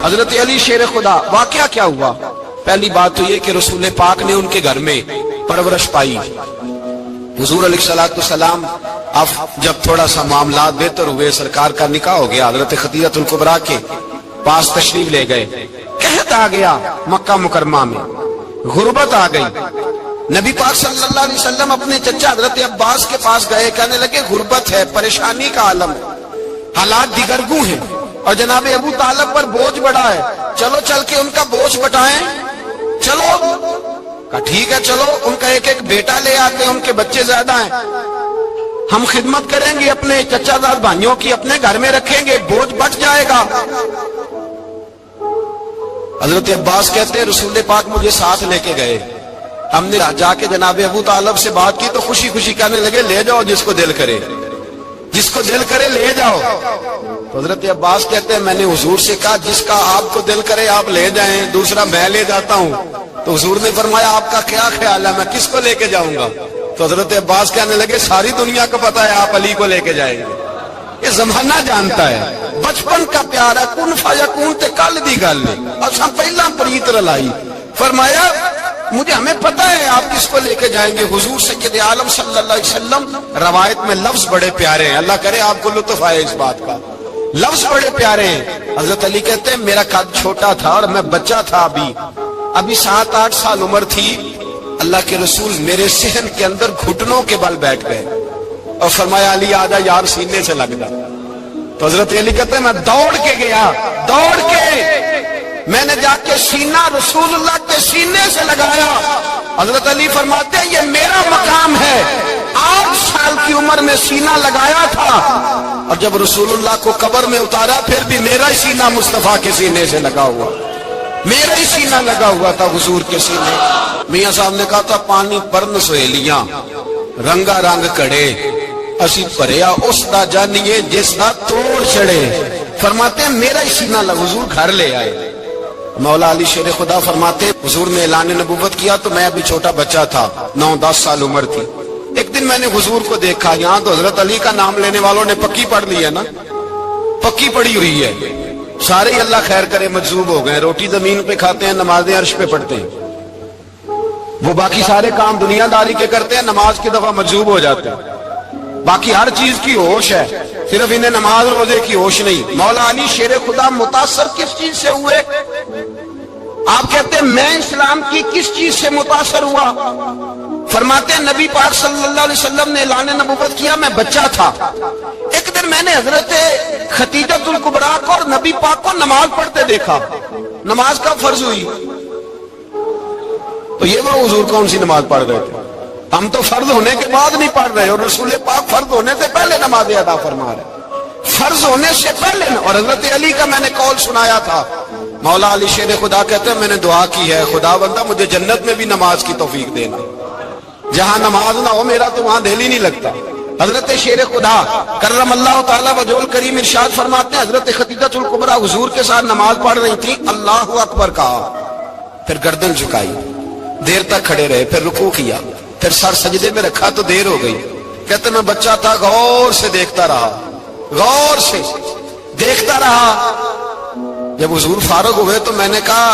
حضرت علی شیر خدا، واقعہ کیا ہوا؟ پہلی بات تو یہ کہ رسول پاک نے ان کے گھر میں پرورش پائی۔ حضور علیہ السلام اب جب تھوڑا سا معاملات بہتر ہوئے، سرکار کا نکاح ہو گیا، حضرت خدیجہ الکبریٰ کے پاس تشریف لے گئے۔ قحط آ گیا مکہ مکرمہ میں، غربت آ گئی۔ نبی پاک صلی اللہ علیہ وسلم اپنے چچا حضرت عباس کے پاس گئے، کہنے لگے غربت ہے، پریشانی کا عالم ہے، حالات دیگرگوں ہیں، اور جناب ابو طالب پر بوجھ بڑا ہے، چلو چل کے ان کا بوجھ بٹائیں۔ چلو کہا ٹھیک ہے، چلو ان کا ایک ایک بیٹا لے آتے ہیں، ان کے بچے زیادہ ہیں، ہم خدمت کریں گے اپنے چچا زاد بھائیوں کی، اپنے گھر میں رکھیں گے، بوجھ بٹ جائے گا۔ حضرت عباس کہتے ہیں رسول پاک مجھے ساتھ لے کے گئے، ہم نے جا کے جناب ابو طالب سے بات کی تو خوشی خوشی کہنے لگے لے جاؤ جس کو دل کرے، جس کو دل کرے لے جاؤ۔ تو حضرت عباس کہتے ہیں میں نے حضور سے کہا جس کا آپ کو دل کرے آپ لے جائیں، دوسرا میں لے جاتا ہوں۔ تو حضور نے فرمایا آپ کا کیا خیال ہے، میں کس کو لے کے جاؤں گا؟ تو حضرت عباس کہنے لگے ساری دنیا کو پتا ہے آپ علی کو لے کے جائیں گے، یہ زمانہ جانتا ہے، بچپن کا پیار ہے، کن فیکون تے کل دی گل نہیں، اور سب پہلا پریت رلائی۔ فرمایا مجھے ہمیں پتا ہے آپ کس کو لے کے جائیں گے، حضور سید عالم صلی اللہ علیہ وسلم۔ روایت میں لفظ بڑے پیارے ہیں، اللہ کرے آپ کو لطف آئے اس بات کا، لفظ بڑے پیارے ہیں۔ حضرت علی کہتے ہیں میرا قد چھوٹا تھا اور میں بچہ تھا، ابھی 7-8 سال عمر تھی، اللہ کے رسول میرے صحن کے اندر گھٹنوں کے بل بیٹھ گئے اور فرمایا علی آجا یار سینے سے لگ جا۔ تو حضرت علی کہتے ہیں میں دوڑ کے گیا، دوڑ کے میں نے جا کے سینہ رسول اللہ کے سینے سے لگایا۔ حضرت علی فرماتے ہیں یہ میرا مقام ہے، 8 سال کی عمر میں سینہ لگایا تھا، اور جب رسول اللہ کو قبر میں اتارا پھر بھی میرا ہی سینہ مصطفیٰ کے سینے سے لگا ہوا، میرا ہی سینہ لگا ہوا تھا حضور کے سینے۔ میاں صاحب نے کہا تھا پانی پرن سہیلیاں رنگا رنگ کڑے، اسی پریا اس دا جانیے جس دا توڑ چڑے۔ فرماتے ہیں میرا ہی سینہ لگا، حضور گھر لے آئے۔ مولا علی شیر خدا فرماتے حضور نے اعلان نبوت کیا تو میں ابھی چھوٹا بچہ تھا، 9-10 سال عمر تھی۔ ایک دن میں نے حضور کو دیکھا، یہاں تو حضرت علی کا نام لینے والوں نے پکی پڑھ لی ہے نا، پکی پڑھی ہوئی ہے، سارے ہی اللہ خیر کرے مجذوب ہو گئے، روٹی زمین پہ کھاتے ہیں، نمازیں عرش پہ پڑھتے ہیں، وہ باقی سارے کام دنیا داری کے کرتے ہیں، نماز کی دفعہ مجذوب ہو جاتے ہیں، باقی ہر چیز کی ہوش ہے، صرف انہیں نماز روزے کی ہوش نہیں۔ مولا علی شیر خدا متاثر کس چیز سے ہوئے؟ آپ کہتے ہیں میں اسلام کی کس چیز سے متاثر ہوا؟ فرماتے ہیں نبی پاک صلی اللہ علیہ وسلم نے اعلان نبوت کیا، میں بچہ تھا، ایک دن میں نے حضرت خدیجہ الکبریٰ کو اور نبی پاک کو نماز پڑھتے دیکھا، نماز کا فرض ہوئی تو یہ وہ حضور کون سی نماز پڑھ رہے تھے؟ ہم تو فرض ہونے کے بعد نہیں پڑھ رہے، اور رسول پاک فرض ہونے سے پہلے نماز ادا فرما رہے، فرض ہونے سے پہلے۔ اور حضرت علی کا میں نے قول سنایا تھا، مولا علی شیر خدا کہتے ہیں میں نے دعا کی ہے خدا بندہ مجھے جنت میں بھی نماز کی توفیق دینا، جہاں نماز نہ ہو میرا تو وہاں دل ہی نہیں لگتا۔ حضرت شیر خدا کرم اللہ تعالیٰ وجہ الکریم ارشاد فرماتے ہیں حضرت خدیجہ الکبریٰ حضور کے ساتھ نماز پڑھ رہی تھی، اللہ اکبر کہا، پھر گردن جھکائی، دیر تک کھڑے رہے، پھر رکوع کیا، پھر سر سجدے میں رکھا تو دیر ہو گئی۔ کہتے میں بچہ تھا، غور سے دیکھتا رہا، غور سے دیکھتا رہا۔ جب حضور فارغ ہوئے تو میں نے کہا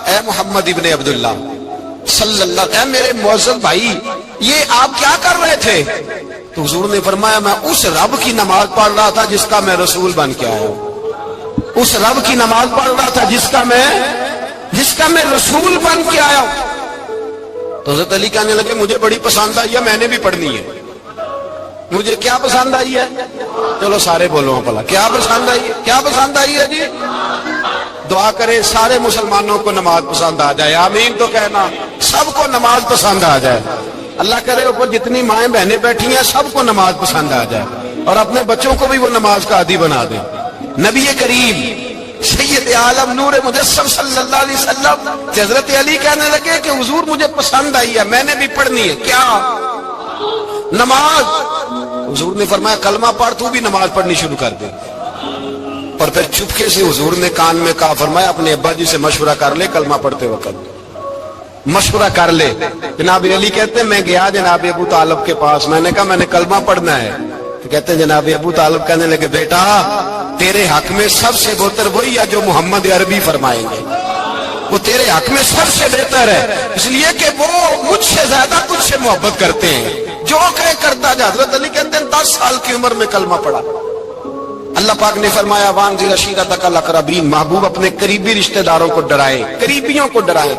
اے محمد ابن عبداللہ صلی اللہ، اے میرے معزز بھائی یہ آپ کیا کر رہے تھے؟ تو حضور نے فرمایا میں اس رب کی نماز پڑھ رہا تھا جس کا میں رسول بن کے آیا ہوں، اس رب کی نماز پڑھ رہا تھا جس کا میں رسول بن کے آیا ہوں۔ تو حضرت علی کہنے لگے مجھے بڑی پسند آئی ہے، میں نے بھی پڑھنی ہے۔ مجھے کیا پسند آئی ہے؟ چلو سارے بولو بھلا کیا پسند آئی ہے؟ کیا پسند آئی ہے جی؟ دعا کرے سارے مسلمانوں کو نماز پسند آ جائے، آمین تو کہنا، سب کو نماز پسند آ جائے۔ اللہ کرے اوپر جتنی مائیں بہنیں بیٹھی ہیں سب کو نماز پسند آ جائے، اور اپنے بچوں کو بھی وہ نماز کا عادی بنا دیں۔ نبی کریم سید عالم نور مجسم صلی اللہ علیہ وسلم حضرت علی کہنے لگے کہ حضور مجھے پسند آئی ہے، میں نے بھی پڑھنی ہے، کیا؟ نماز۔ حضور نے فرمایا کلمہ پڑھ، تو بھی نماز پڑھنی شروع کر دے۔ اور پھر چپکے سے حضور نے کان میں کہا، فرمایا اپنے ابا جی سے مشورہ کر لے کلمہ پڑھتے وقت، مشورہ کر لے۔ جناب علی کہتے ہیں میں گیا جناب ابو طالب کے پاس، میں نے کہا میں نے کلمہ پڑھنا ہے، تو کہتے ہیں جناب ابو طالب کہنے لگے بیٹا تیرے حق میں سب سے بہتر وہی ہے جو محمد عربی فرمائیں گے، وہ تیرے حق میں سب سے بہتر ہے، اس لیے کہ وہ مجھ سے زیادہ تجھ سے محبت کرتے ہیں، جو کہے کرتا جا۔ حضرت علی کہتے ہیں 10 سال کی عمر میں کلمہ پڑھا۔ اللہ پاک نے فرمایا وانذر عشیرتک الاقربین، محبوب اپنے قریبی رشتہ داروں کو ڈرائے، قریبیوں کو ڈرائے،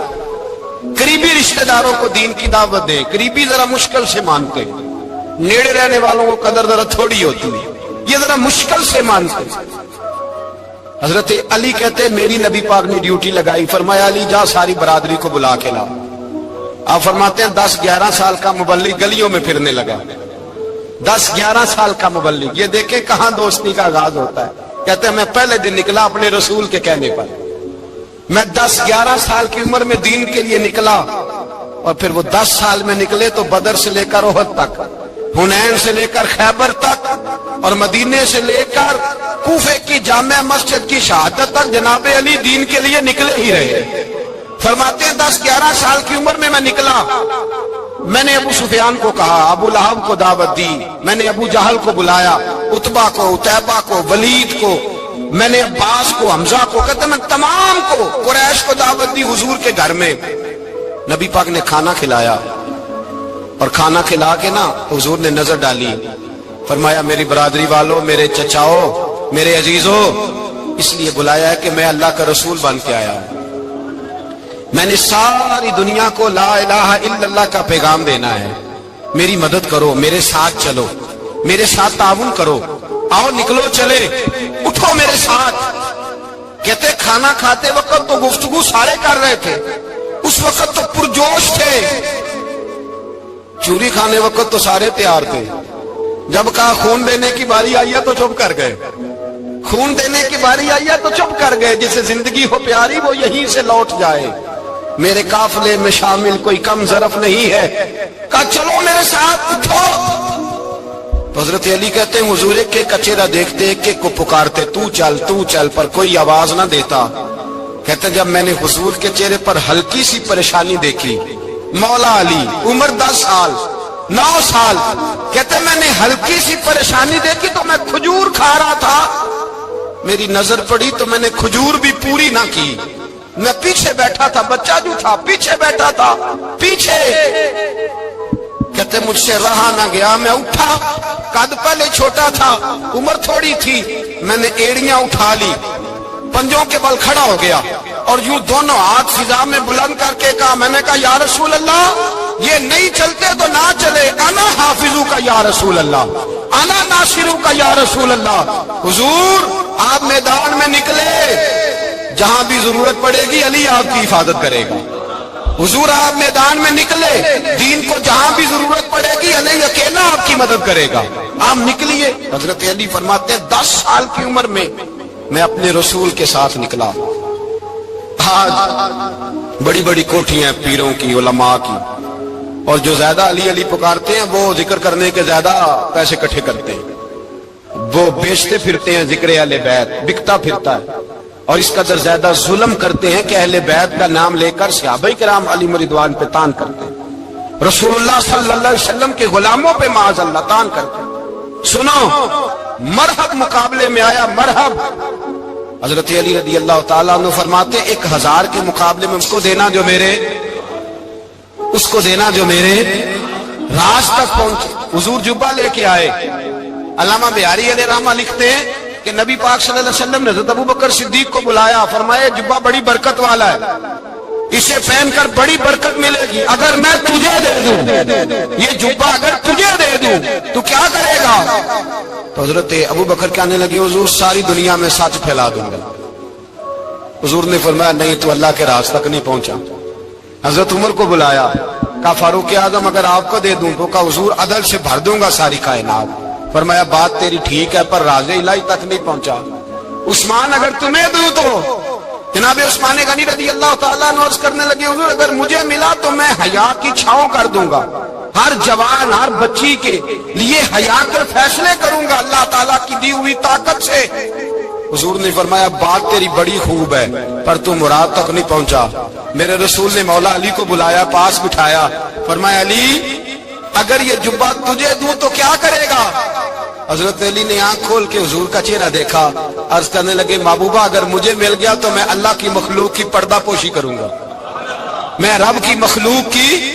قریبی رشتہ داروں کو دین کی دعوت دے۔ قریبی ذرا مشکل سے مانتے، نیڑے رہنے والوں کو قدر ذرا تھوڑی ہوتی ہے، یہ ذرا مشکل سے مانتے۔ حضرت علی کہتے ہیں میری نبی پاک نے ڈیوٹی لگائی، فرمایا علی جا ساری برادری کو بلا کے لا۔ آپ فرماتے ہیں 10-11 سال کا مبلغ گلیوں میں پھرنے لگا، 10-11 سال کا مبلغ، یہ دیکھیں کہاں دوستی کا آغاز ہوتا ہے۔ کہتے ہیں میں پہلے دن نکلا اپنے رسول کے کہنے پر، میں 10-11 سال کی عمر میں دین کے لیے نکلا، اور پھر وہ 10 سال میں نکلے تو بدر سے لے کر احد تک، حنین سے لے کر خیبر تک، اور مدینے سے لے کر کوفے کی جامع مسجد کی شہادت تک جناب علی دین کے لیے نکلے ہی رہے۔ فرماتے ہیں 10-11 سال کی عمر میں نکلا، میں نے ابو سفیان کو کہا، ابو لہب کو دعوت دی، میں نے ابو جہل کو بلایا، عتبہ کو، عتیبہ کو، ولید کو، میں نے عباس کو، حمزہ کو، کہتے میں تمام کو، قریش کو دعوت دی حضور کے گھر میں۔ نبی پاک نے کھانا کھلایا، اور کھانا کھلا کے نا حضور نے نظر ڈالی، فرمایا میری برادری والوں، میرے چچاؤ، میرے عزیزوں، اس لیے بلایا ہے کہ میں اللہ کا رسول بن کے آیا ہوں، میں نے ساری دنیا کو لا الہ الا اللہ کا پیغام دینا ہے، میری مدد کرو، میرے ساتھ چلو، میرے ساتھ تعاون کرو، آؤ نکلو چلے، اٹھو میرے ساتھ۔ کہتے کھانا کھاتے وقت تو گفتگو سارے کر رہے تھے، اس وقت تو پرجوش تھے، چوری کھانے وقت تو سارے تیار تھے، جب کہا خون دینے کی باری آئی ہے تو چپ کر گئے، خون دینے کی باری آئی ہے تو چپ کر گئے، جسے زندگی ہو پیاری وہ یہیں سے لوٹ جائے، میرے قافلے میں شامل کوئی کم ظرف نہیں ہے، کہا چلو میرے ساتھ اٹھو۔ تو حضرت علی کہتے ہیں حضور ایک ایک کا چہرہ دیکھتے، ایک ایک کو پکارتے، تو چل، پر کوئی آواز نہ دیتا۔ کہتے جب میں نے حضور کے چہرے پر ہلکی سی پریشانی دیکھی، مولا علی عمر 10 سال 9 سال، کہتے میں نے ہلکی سی پریشانی دیکھی تو میں کھجور کھا رہا تھا، میری نظر پڑی تو میں نے کھجور بھی پوری نہ کی، میں پیچھے بیٹھا تھا، بچہ جو تھا پیچھے بیٹھا تھا، پیچھے۔ کہتے مجھ سے رہا نہ گیا، میں اٹھا، قد پہلے چھوٹا تھا، عمر تھوڑی تھی، میں نے ایڑیاں اٹھا لی، پنجوں کے بل کھڑا ہو گیا، اور یوں دونوں ہاتھ فضا میں بلند کر کے کہا، میں نے کہا یا رسول اللہ یہ نہیں چلتے تو نہ چلے، انا حافظو کا یا رسول اللہ، انا ناصرو کا یا رسول اللہ۔ حضور آپ میدان میں نکلے، جہاں بھی ضرورت پڑے گی علی آپ کی حفاظت کرے گا۔ حضور آپ میدان میں نکلے، دین کو جہاں بھی ضرورت پڑے گی علی اکیلا آپ کی مدد کرے گا، آپ نکلیے۔ حضرت علی فرماتے ہیں 10 سال کی عمر میں میں اپنے رسول کے ساتھ نکلا۔ آج بڑی بڑی کوٹھیاں پیروں کی، علماء کی، اور جو زیادہ علی علی پکارتے ہیں وہ ذکر کرنے کے زیادہ پیسے اکٹھے کرتے ہیں، وہ بیچتے پھرتے ہیں، ذکر اہل بیت بکتا پھرتا ہے، اور اس قدر زیادہ ظلم کرتے ہیں کہ اہل بیت کا نام لے کر صحابہ کرام علی رضوان پہ تان کرتے ہیں، رسول اللہ صلی اللہ علیہ وسلم کے غلاموں پہ معاذ اللہ تان کرتے ہیں۔ سنو، مرحب مقابلے میں آیا، مرحب۔ حضرت علی رضی اللہ تعالیٰ عنہ فرماتے 1000 کے مقابلے میں اس کو دینا جو میرے راز تک پہنچے۔ حضور جبہ لے کے آئے۔ علامہ بہاری علیہ رحمہ لکھتے ہیں کہ نبی پاک صلی اللہ علیہ وسلم نے حضرت ابوبکر صدیق کو بلایا، فرمایا جبہ بڑی برکت والا ہے، اسے پہن کر بڑی برکت ملے گی، اگر میں تجھے دے دوں، یہ جبہ اگر تجھے دے دوں تو کیا کرے گا؟ تو حضرت ابوبکر کہنے لگے حضور ساری دنیا میں سچ پھیلا دوں گا۔ حضور نے فرمایا نہیں، تو اللہ کے راز تک نہیں پہنچا۔ حضرت عمر کو بلایا، کہا فاروق اعظم اگر آپ کو دے دوں تو کہا حضور عدل سے بھر دوں گا ساری کائنات۔ فرمایا بات تیری ٹھیک ہے پر راز الہی تک نہیں پہنچا۔ عثمان اگر تمہیں دوں تو جناب عثمان غنی رضی اللہ تعالیٰ عنہ عرض کرنے لگے حضور اگر مجھے ملا تو میں حیا کی چھاؤں کر دوں گا، ہر جوان ہر بچی کے لیے حیا کر فیصلے کروں گا اللہ تعالیٰ کی دی ہوئی طاقت سے۔ حضور نے فرمایا بات تیری بڑی خوب ہے پر تو مراد تک نہیں پہنچا۔ میرے رسول نے مولا علی کو بلایا، پاس بٹھایا، فرمایا علی اگر یہ جبہ تجھے دوں تو کیا کرے گا؟ حضرت علی نے آنکھ کھول کے حضور کا چہرہ دیکھا، عرض کرنے لگے محبوبہ اگر مجھے مل گیا تو میں اللہ کی مخلوق کی پردہ پوشی کروں گا، میں رب کی مخلوق کی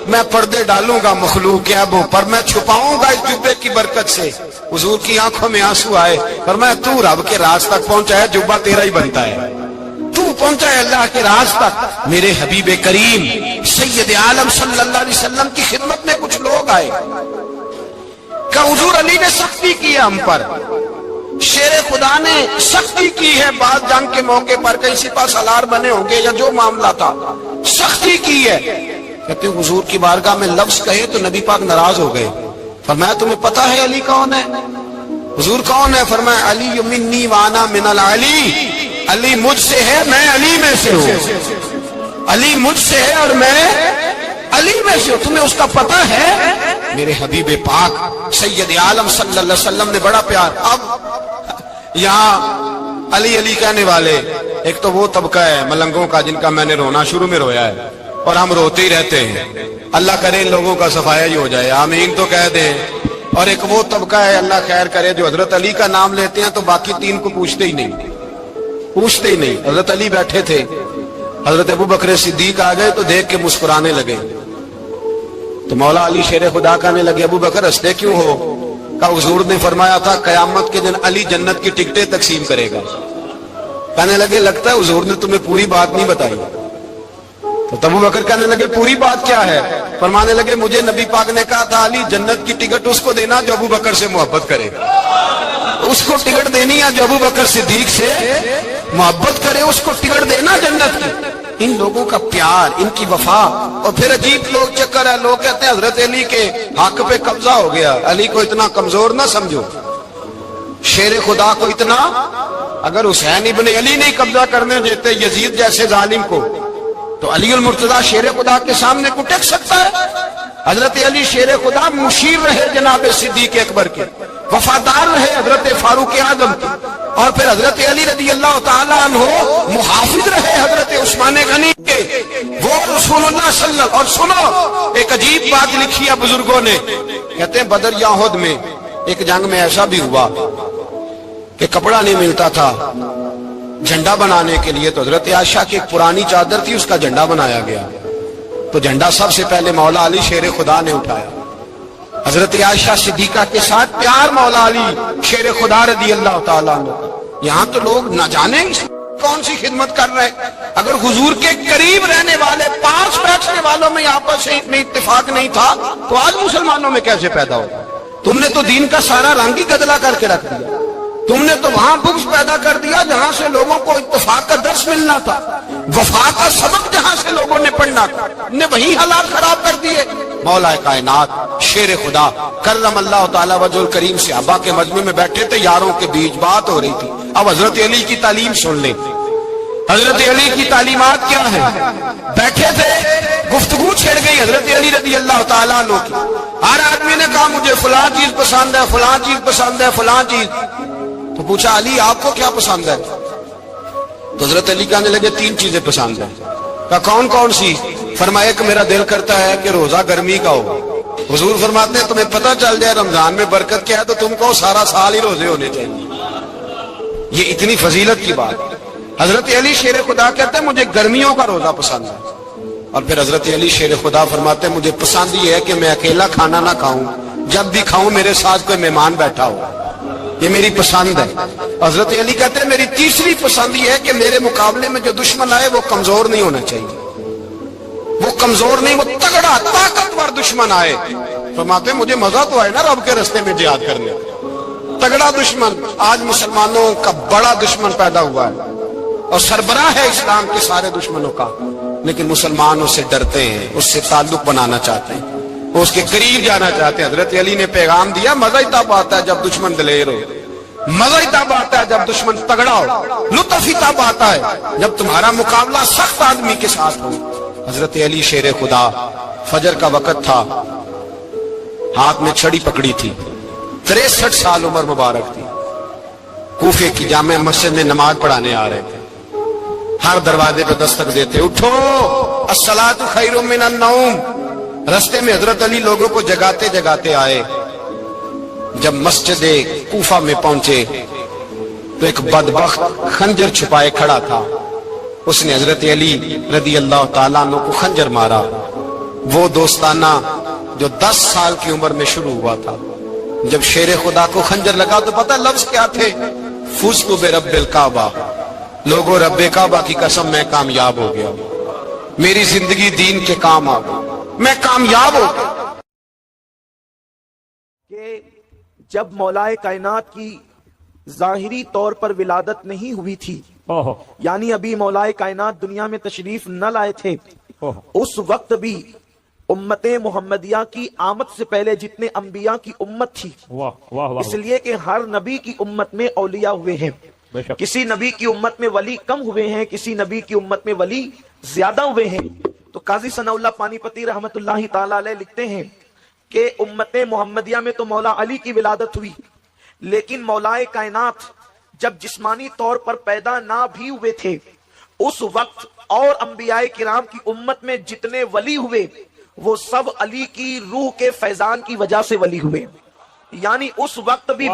میں پردے ڈالوں گا مخلوق کے عیبوں پر، میں چھپاؤں گا اس جبے کی برکت سے۔ حضور کی آنکھوں میں آنسو آئے، فرمایا تو رب کے راز تک پہنچا ہے، جبہ تیرا ہی بنتا ہے، تو پہنچا ہے اللہ کے راز تک۔ میرے حبیب کریم سید عالم صلی اللہ علیہ وسلم کی خدمت میں کچھ لوگ آئے کہ حضور علی نے سختی کی ہے ہم پر، شیر خدا نے سختی کی ہے، بعد جنگ کے موقع پر کئی سپہ سالار بنے ہوں گے یا جو معاملہ تھا، سختی کی ہے۔ کہتے ہیں حضور کی بارگاہ میں لفظ کہے تو نبی پاک ناراض ہو گئے۔ فرمایا تمہیں پتہ ہے علی کون ہے؟ حضور کون ہے؟ فرمایا علی منی وانا من العلی، علی مجھ سے ہے میں علی میں سے ہوں، علی مجھ سے ہے اور میں علی میں سے ہوں، تمہیں اس کا پتہ ہے؟ میرے حبیب پاک سید عالم صلی اللہ علیہ وسلم نے بڑا پیار۔ اب یہاں علی علی کہنے والے ایک تو وہ طبقہ ہے ملنگوں کا جن کا میں نے رونا شروع میں رویا ہے اور ہم روتے ہی رہتے ہیں، اللہ کرے ان لوگوں کا صفایا ہی ہو جائے، آمین تو کہہ دیں۔ اور ایک وہ طبقہ ہے اللہ خیر کرے جو حضرت علی کا نام لیتے ہیں تو باقی تین کو پوچھتے ہی نہیں، پوچھتے ہی نہیں۔ حضرت علی بیٹھے تھے، حضرت ابو بکر صدیق آ گئے تو دیکھ کے مسکرانے لگے، تو مولا علی شیر خدا کہنے لگے ابو بکر ہنستے کیوں ہو؟ کہ حضور نے فرمایا تھا قیامت کے دن علی جنت کی ٹکٹیں تقسیم کرے گا۔ کہنے لگے لگتا ہے حضور نے تمہیں پوری بات نہیں بتائی۔ تو ابو بکر کہنے لگے پوری بات کیا ہے؟ فرمانے لگے مجھے نبی پاک نے کہا تھا علی جنت کی ٹکٹ اس کو دینا جو ابو بکر سے محبت کرے، اس کو ٹکٹ دینی ہے جو ابو بکر صدیق سے محبت کرے، اس کو ٹکٹ دینا جنت کی۔ ان لوگوں کا پیار، ان کی وفا۔ اور پھر عجیب لوگ چکر ہے، لوگ کہتے ہیں حضرت علی کے حق پہ قبضہ ہو گیا، علی کو اتنا کمزور نہ سمجھو، شیر خدا کو اتنا، اگر حسین ابن علی نہیں قبضہ کرنے دیتے یزید جیسے ظالم کو تو علی المرتضیٰ شیر خدا کے سامنے کو ٹک سکتا ہے؟ حضرت علی شیر خدا مشیر رہے جناب صدیق اکبر کے، وفادار رہے حضرت فاروق اعظم کے، اور پھر حضرت علی رضی اللہ تعالیٰ عنہ محافظ رہے حضرت عثمان غنی کے، وہ رسول اللہ صلی اللہ۔ اور سنو ایک عجیب بات لکھی ہے بزرگوں نے، کہتے ہیں بدر یا احد میں ایک جنگ میں ایسا بھی ہوا کہ کپڑا نہیں ملتا تھا جھنڈا بنانے کے لیے، تو حضرت عائشہ کی ایک پرانی چادر تھی، اس کا جھنڈا بنایا گیا، تو جھنڈا سب سے پہلے مولا علی شیر خدا نے اٹھایا۔ حضرت عائشہ صدیقہ کے ساتھ پیار مولا علی شیر خدا رضی اللہ تعالیٰ عنہ۔ یہاں تو لوگ نہ جانے کون سی خدمت کر رہے ہیں۔ اگر حضور کے قریب رہنے والے پاس بیٹھنے والوں میں آپس میں اتفاق نہیں تھا تو آج مسلمانوں میں کیسے پیدا ہو؟ تم نے تو دین کا سارا رنگ ہی گدلا کر کے رکھ دیا، تم نے تو وہاں بغض پیدا کر دیا جہاں سے لوگوں کو اتفاق کا درس ملنا تھا، وفا کا سبق جہاں سے لوگوں نے پڑھنا تھا، نے وہی حالات خراب کر دیے۔ مولا کائنات شیر خدا کرم اللہ تعالیٰ وجہ الکریم صحابہ کے مجمع میں بیٹھے تھے، یاروں کے بیچ بات ہو رہی تھی۔ اب حضرت علی کی تعلیم سن لیں، حضرت علی کی تعلیمات کیا ہیں؟ بیٹھے تھے، گفتگو چھڑ گئی حضرت علی رضی اللہ تعالیٰ عنہ کی، ہر آدمی نے کہا مجھے فلاں چیز پسند ہے، فلاں چیز پسند ہے، فلاں چیز۔ تو پوچھا علی آپ کو کیا پسند ہے؟ تو حضرت علی کہنے لگے تین چیزیں پسند ہیں۔ کہا کون کون سی؟ فرمایا کہ میرا دل کرتا ہے کہ روزہ گرمی کا ہو۔ حضور فرماتے ہیں تمہیں پتہ چل جائے رمضان میں برکت کیا ہے تو تم کو سارا سال ہی روزے ہونے چاہیے، یہ اتنی فضیلت کی بات۔ حضرت علی شیر خدا کہتے ہیں مجھے گرمیوں کا روزہ پسند ہے، اور پھر حضرت علی شیر خدا فرماتے ہیں مجھے پسند یہ ہے کہ میں اکیلا کھانا نہ کھاؤں، جب بھی کھاؤں میرے ساتھ کوئی مہمان بیٹھا ہو، یہ میری پسند ہے۔ حضرت علی کہتے ہیں میری تیسری پسند یہ ہے کہ میرے مقابلے میں جو دشمن آئے وہ کمزور نہیں ہونا چاہیے، وہ کمزور نہیں، وہ تگڑا طاقتور دشمن آئے۔ فرماتے ہیں مجھے مزہ تو آئے نا رب کے راستے میں جہاد کرنے، تگڑا دشمن۔ آج مسلمانوں کا بڑا دشمن پیدا ہوا ہے اور سربراہ ہے اسلام کے سارے دشمنوں کا، لیکن مسلمان اس سے ڈرتے ہیں، اس سے تعلق بنانا چاہتے ہیں، وہ اس کے قریب جانا چاہتے ہیں۔ حضرت علی نے پیغام دیا مزہ ہی تب آتا ہے جب دشمن دلیر ہو، مزہ ہی تب آتا ہے جب دشمن تگڑا ہو، لطف ہی تب آتا ہے جب تمہارا مقابلہ سخت آدمی کے ساتھ ہو۔ حضرت علی شیر خدا، فجر کا وقت تھا، ہاتھ میں چھڑی پکڑی تھی، 63 سال عمر مبارک تھی، کوفے کی جامع مسجد میں نماز پڑھانے آ رہے تھے، ہر دروازے پہ دستک دیتے اٹھو الصلاۃ خیر من النوم۔ رستے میں حضرت علی لوگوں کو جگاتے جگاتے آئے، جب مسجد کوفہ میں پہنچے تو ایک بدبخت خنجر چھپائے کھڑا تھا، اس نے حضرت علی رضی اللہ تعالیٰ عنہ کو خنجر مارا۔ وہ دوستانہ جو 10 سال کی عمر میں شروع ہوا تھا، جب شیر خدا کو خنجر لگا تو پتہ لفظ کیا تھے؟ فزت برب الکعبہ، لوگوں رب کعبہ کی قسم میں کامیاب ہو گیا، میری زندگی دین کے کام آ گئی، میں کامیاب ہو گیا۔ کہ جب مولائے کائنات کی ظاہری طور پر ولادت نہیں ہوئی تھی، یعنی ابھی مولائے کائنات دنیا میں تشریف نہ لائے تھے، اس وقت بھی امت محمدیہ کی آمد سے پہلے جتنے انبیاء کی امت تھی، اس لیے کہ ہر نبی کی امت میں اولیاء ہوئے ہیں، کسی نبی کی امت میں ولی کم ہوئے ہیں، کسی نبی کی امت میں ولی زیادہ ہوئے ہیں۔ تو قاضی ثناء اللہ پانی پتی رحمت اللہ تعالی علیہ لکھتے ہیں کہ امت محمدیہ میں تو مولا علی کی ولادت ہوئی، لیکن مولائے کائنات جب جسمانی طور پر پیدا نہ بھی ہوئے تھے، اس وقت اور انبیاء کرام کی امت میں جتنے ولی ہوئے وہ سب علی کی روح کے فیضان کی وجہ سے ولی ہوئے، یعنی اس وقت بھی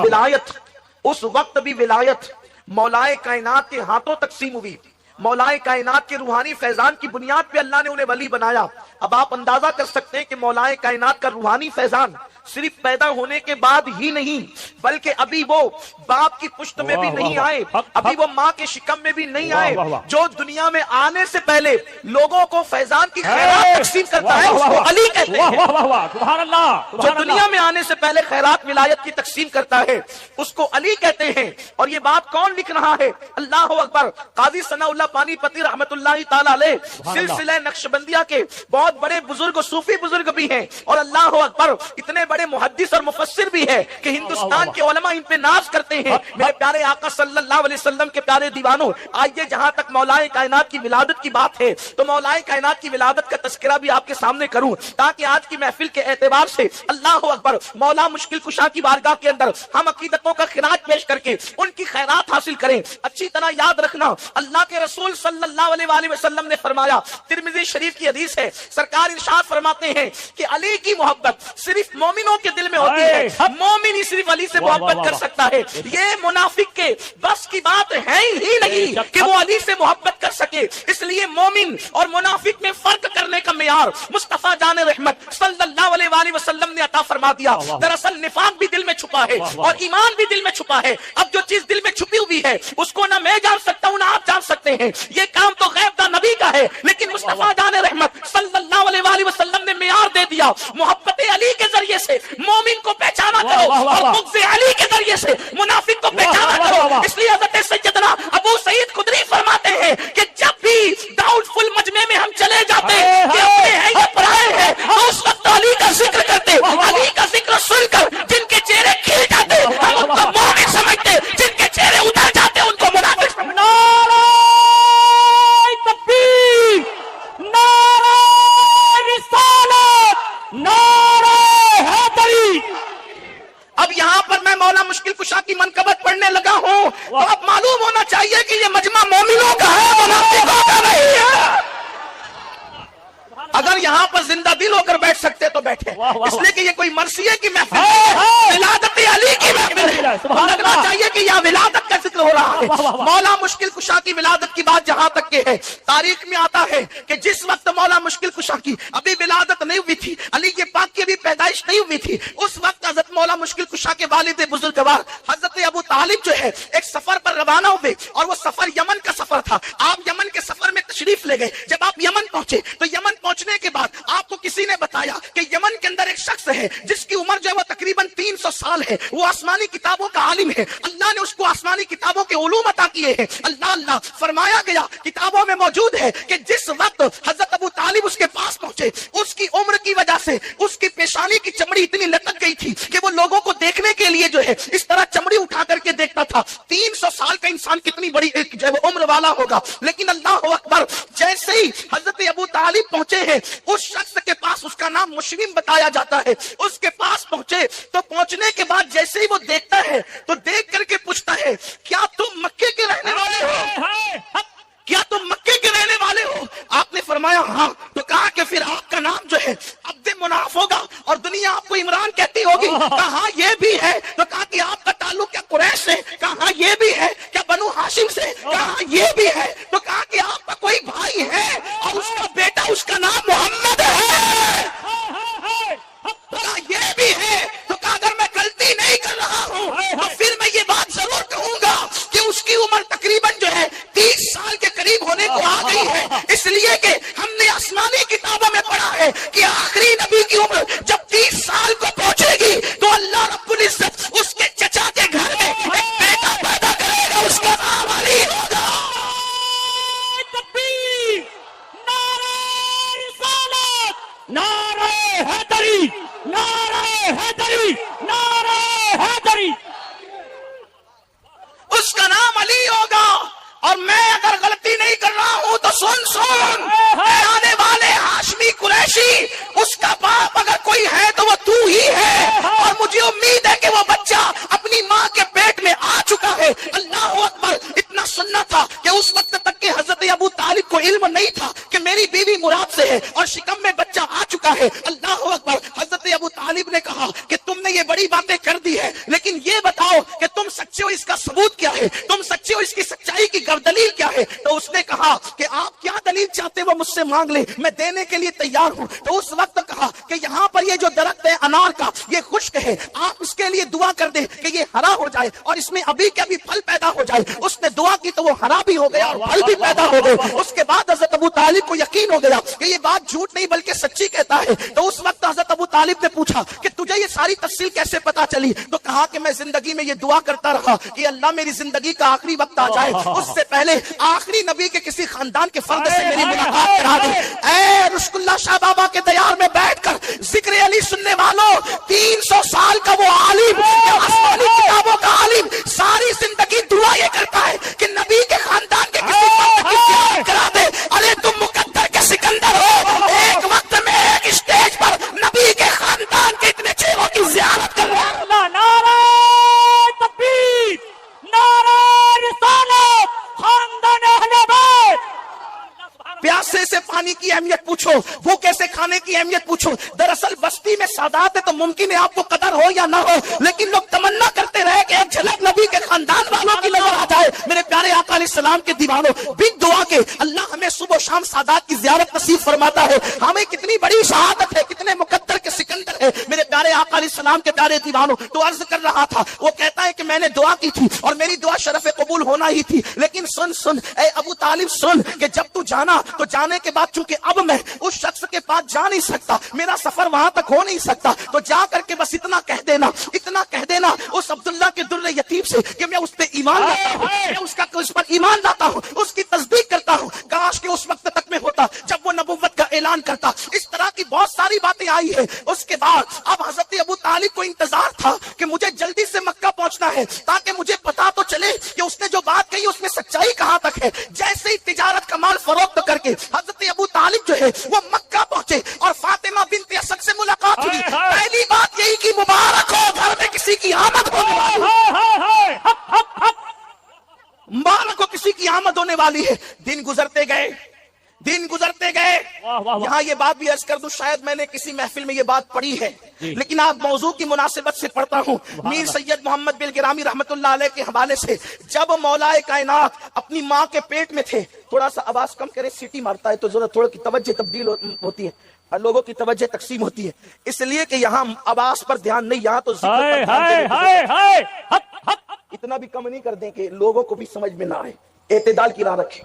ولایت مولائے کائنات کے ہاتھوں تقسیم ہوئی، مولائے کائنات کے روحانی فیضان کی بنیاد پہ اللہ نے انہیں ولی بنایا۔ اب آپ اندازہ کر سکتے ہیں کہ مولائے کائنات کا روحانی فیضان صرف پیدا ہونے کے بعد ہی نہیں، بلکہ ابھی وہ باپ کی پشت میں بھی نہیں آئے، ابھی وہ ماں کے شکم میں بھی نہیں آئے، جو دنیا میں آنے سے پہلے لوگوں کو فیضان کی خیرات تقسیم کرتا ہے اس کو علی کہتے ہیں۔ جو دنیا میں آنے سے پہلے خیرات ولایت کی تقسیم کرتا ہے اس کو علی کہتے ہیں۔ اور یہ بات کون لکھ رہا ہے؟ اللہ اکبر، قاضی ثناء اللہ پانی پتی رحمت اللہ تعالی علیہ سلسلہ نقشبندیہ کے بہت بڑے بزرگ صوفی بزرگ بھی ہیں، اور اللہ اکبر اتنے بڑے محدث اور مفسر بھی ہے کہ ہندوستان کے علماء ان پہ ناز کرتے ہیں۔ میرے پیارے آقا صلی اللہ علیہ وسلم کے پیارے دیوانوں، آئیے جہاں تک مولائے کائنات کی ولادت کی بات ہے تو مولائے کائنات کی ولادت کا تذکرہ بھی آپ کے سامنے کروں، تاکہ آج کی محفل کے اعتبار سے اللہ اکبر مولا مشکل کشا کی بارگاہ کے اندر ہم عقیدتوں کا خراج پیش کر کے ان کی خیرات حاصل کریں۔ اچھی طرح یاد رکھنا، اللہ کے رسول صلی اللہ علیہ وآلہ وسلم نے فرمایا، ترمذی شریف کی حدیث ہے، سرکار ارشاد فرماتے ہیں کہ علی کی محبت صرف مومنوں کے دل میں ہوتی ہے، مومن ہی صرف علی سے محبت کر سکتا ہے۔ یہ منافق کے بس کی بات ہے ہی نہیں کہ وہ علی سے محبت کر سکے، اس لیے مومن اور منافق میں فرق کرنے کا معیار مصطفیٰ جان رحمت صلی اللہ علیہ وآلہ وسلم نے عطا فرما دیا۔ دراصل نفاق بھی دل میں چھپا ہے اور ایمان بھی دل میں چھپا ہے۔ اب جو چیز دل میں چھپی ہوئی ہے اس کو نہ میں جان سکتا ہوں نہ آپ جان سکتے ہیں، یہ کام تو غیب دا نبی کا ہے، لیکن مصطفیٰ جان رحمت صلی اللہ علیہ وآلہ وسلم نے معیار دے دیا، محبت علی کے ذریعے سے مومن کو پہچانا کرو اور بغض علی کے ذریعے سے منافق کو پہچانا کرو۔ اس لیے حضرت سیدنا ابو سعید خدری فرماتے ہیں کہ جب بھی ڈاؤٹ فل مجمع میں ہم چلے جاتے کہ اپنے ہیں یا پرائے ہیں تو اس وقت علی کا ذکر کرتے، علی کا ذکر سن کر جن کے چہرے کھل جاتے ہم ان کو مومن سمجھتے، جن کے چہرے اتر جاتے ان کو منافق سمجھتے۔ نعرہ تکبیر، نعرہ رسالت، نعرہ حیدری۔ اب یہاں پر میں مولا مشکل کشا کی منقبت پڑھنے لگا ہوں تو اب معلوم ہونا چاہیے کہ یہ مجمع مومنوں کا ہے، منافقوں کا نہیں ہے۔ اگر یہاں پر زندہ دل ہو کر بیٹھ سکتے تو بیٹھے، اس لیے کہ یہ کوئی مرثیے کی محفل ہے، ولادت علی کی محفل ہے، لگنا چاہیے کہ یہاں ولادت کا ذکر ہو رہا ہے۔ مولا مشکل کشا کی ولادت کی بات جہاں تک کہ ہے، تاریخ میں آتا ہے کہ جس وقت مولا مشکل کشا کی ابھی ولادت نہیں ہوئی تھی، علی کے پاک کی ابھی پیدائش نہیں ہوئی تھی، اس وقت حضرت مولا مشکل کشا کے والد بزرگوار حضرت ابو طالب جو ہے ایک سفر پر روانہ ہوئے، اور وہ سفر یمن کا سفر تھا۔ آپ یمن کے سفر میں تشریف لے گئے۔ جب آپ یمن پہنچے تو یمن پہنچنے کے بعد آپ کو کسی نے بتایا کہ یمن کے اندر ایک شخص ہے جس کی عمر جو ہے وہ تقریباً 300 سال ہے، وہ آسمانی کتابوں کا عالم ہے، اللہ نے اس کو آسمانی کتابوں کے علوم عطا کیے ہیں۔ اللہ فرمایا گیا کتابوں میں موجود ہے کہ جس وقت حضرت ابو طالب اس کے پاس پہنچے، اس کی عمر کی وجہ سے اس کی پیشانی کی چمڑی اتنی لٹک گئی تھی کہ وہ لوگوں کو دیکھنے کے لیے جو ہے اس طرح چمڑی اٹھا کر کے دیکھتا تھا۔ 300 سال کا انسان کتنی بڑی جو ہے وہ عمر والا ہوگا، لیکن اللہ اکبر جیسے ہی حضرت ابو طالب پہنچے ہیں اس شخص کے پاس، اس کا نام مشرم بتایا جاتا ہے، اس کے پاس پہنچے تو پہنچنے کے بعد جیسے ہی وہ دیکھتا ہے تو دیکھ کر کے پوچھتا ہے کیا تم مکے کے رہنے والے ہو؟ کیا تم مکے کے رہنے والے ہو؟ آپ نے فرمایا ہاں۔ تو کہا کہ پھر آپ کا نام جو ہے عبد مناف ہوگا اور دنیا آپ کو عمران کہتی ہوگی۔ کہا یہ بھی ہے۔ تو کہا کہ آپ کا تعلق کیا قریش سے؟ کہا یہ بھی ہے۔ کیا یہ بھی ہے، تو کہا کہ آپ کا کوئی بھائی ہے اور اس کا بیٹا اس کا نام محمد ہے، یہ بھی ہے، تو کہا اگر میں غلطی نہیں کر رہا ہوں تو پھر میں یہ بات ضرور کہوں گا کہ اس کی عمر تقریباً جو ہے 30 سال کے قریب ہونے کو آ گئی ہے، اس لیے کہ ہم نے آسمانی کتابوں میں پڑھا ہے کہ آخری نبی کی عمر جب 30 سال کو پہنچے گی تو اللہ رب العزت اس کے چچا کے گھر میں ایک بیٹا پیدا کرے گا، اس کا نام علی ہوگا۔ نعرہ حیدری، نعرہ حیدری، نعرہ حیدری، اس کا نام علی ہوگا۔ اور میں اگر غلطی نہیں کر رہا ہوں تو سن اے آنے والے ہاشمی قریشی، اس کا باپ اگر کوئی ہے تو وہ تو ہی ہے، اور مجھے امید ہے کہ وہ بچہ اپنی ماں کے پیٹ میں آ چکا ہے۔ اللہ اکبر، اتنا سننا تھا کہ اس وقت تک کہ حضرت ابو طالب کو علم نہیں تھا کہ میری بیوی مراد سے ہے اور شکم میں بچہ آ چکا ہے۔ اللہ اکبر، حضرت ابو طالب نے کہا کہ تم نے یہ بڑی باتیں کر دی ہے، لیکن یہ بتاؤ کہ تم سچے ہو، اس کا ثبوت کیا ہے؟ تم سچے ہو، اس کی سچائی کی دلیل کیا ہے؟ تو اس نے کہا کہ آپ کیا دلیل چاہتے وہ مجھ سے مانگ لیں، میں دینے کے لیے تیار ہوں۔ تو اس وقت کہا کہ یہاں پر یہ جو درخت ہے انار کا، یہ خشک ہے، آپ اس کے لیے دعا کر دیں کہ یہ ہرا ہو جائے اور اس میں ابھی کے ابھی پھل پیدا ہو جائے۔ اس نے دعا کی تو وہ ہرا بھی ہو گیا اور پھل بھی پیدا ہو گئے۔ اس کے بعد حضرت ابو طالب کو یقین ہو گیا کہ یہ بات جھوٹ نہیں بلکہ سچی کہتا ہے۔ تو اس وقت حضرت ابو طالب نے پوچھا کہ تجھے یہ ساری تفصیل کیسے پتا چلی؟ تو کہا کہ میں زندگی میں یہ دعا کرتا رہا کہ اللہ میری زندگی کا آخری وقت آ جائے، اس سے پہلے آخری نبی کے کسی خاندان کے فرد سے میری ملاقات کرا دے۔ اے رشک اللہ شاہ بابا کے دیار میں بیٹھ کر ذکر علی سننے والوں، 300 سال کا وہ عالم، آسمانی کتابوں کا عالم، ساری زندگی دعا یہ کرتا ہے کہ نبی کے خاندان کے کسی فرد کی زیارت کرا دے۔ ارے تم مقدر کے سکندر ہو، ایک وقت میں ایک اسٹیج پر نبی کے خاندان کے اتنے چہروں کی زیارت کر رہا ہے۔ نعرہ تکبیر، نعرہ رسالت، خاندان اہل بیت۔ پیاسے سے پانی کی اہمیت پوچھو، بھوکے سے کھانے کی اہمیت پوچھو۔ دراصل بستی میں سادات ہے تو ممکن ہے آپ کو قدر ہو یا نہ ہو، لیکن لوگ تمنا کرتے رہے کہ ایک جھلک نبی کے خاندان والوں کی نظر آ جائے۔ میرے پیارے آقا علیہ السلام کے دیوانوں، بن دعا کے اللہ ہمیں صبح و شام سادات کی زیارت نصیب فرماتا ہے۔ ہمیں کتنی بڑی شہادت ہے، کتنے مقدر کے سکندر ہے میرے پیارے آقا علیہ السلام کے پیارے دیوانوں۔ تو عرض کر رہا تھا، وہ کہتا ہے کہ میں نے دعا کی تھی اور میری دعا شرف قبول ہونا ہی تھی، لیکن سن اے ابو طالب سن کہ جب تو جانا تو جانے کے بعد چونکہ اب میں اس شخص کے پاس جا نہیں سکتا، میرا سفر وہاں تک ہو نہیں سکتا، تو جا کر کے بس اتنا کہہ دینا اس عبداللہ کے در یتیم سے کہ میں اس پہ ایمان لاتا ہوں، میں اس پر ایمان لاتا ہوں، اس کی تصدیق کرتا ہوں۔ کاش کہ اس وقت تک میں ہوتا جب وہ نبوت کا اعلان کرتا۔ اس طرح کی بہت ساری باتیں آئی ہیں۔ اس کے بعد اب حضرت ابو طالب کو انتظار تھا کہ مجھے جلدی سے مکہ پہنچنا ہے تاکہ مجھے پتا تو چلے کہ اس نے جو بات کہی اس میں سچائی کہاں تک ہے۔ جیسے ہی تجارت کا مال فروخت کر کے حضرت ابو طالب جو ہے وہ مکہ پہنچے اور فاطمہ بنت اسد سے ملاقات ہوئی۔ پہلی بات یہی کہ مبارک ہو، گھر میں کسی کی آمد ہونے والی ہے، مبارک ہو کسی کی آمد ہونے والی ہے۔ دن گزرتے گئے۔ یہاں یہ بات بھی عرض کر دوں، شاید میں نے کسی محفل میں یہ بات پڑھی ہے، لیکن آپ موضوع کی مناسبت سے پڑھتا ہوں۔ میر سید محمد بن گرامی رحمت اللہ علیہ کے حوالے سے، جب مولا کائنات اپنی ماں کے پیٹ میں تھے، تھوڑا سا آواز کم کرے، سیٹی مارتا ہے تو ذرا تھوڑا کی توجہ تبدیل ہوتی ہے، لوگوں کی توجہ تقسیم ہوتی ہے، اس لیے کہ یہاں آواز پر دھیان نہیں، یہاں تو ذکر پر دھیان۔ اتنا بھی کم نہیں کر دیں کہ لوگوں کو بھی سمجھ میں نہ آئے، اعتدال کی راہ رکھیں۔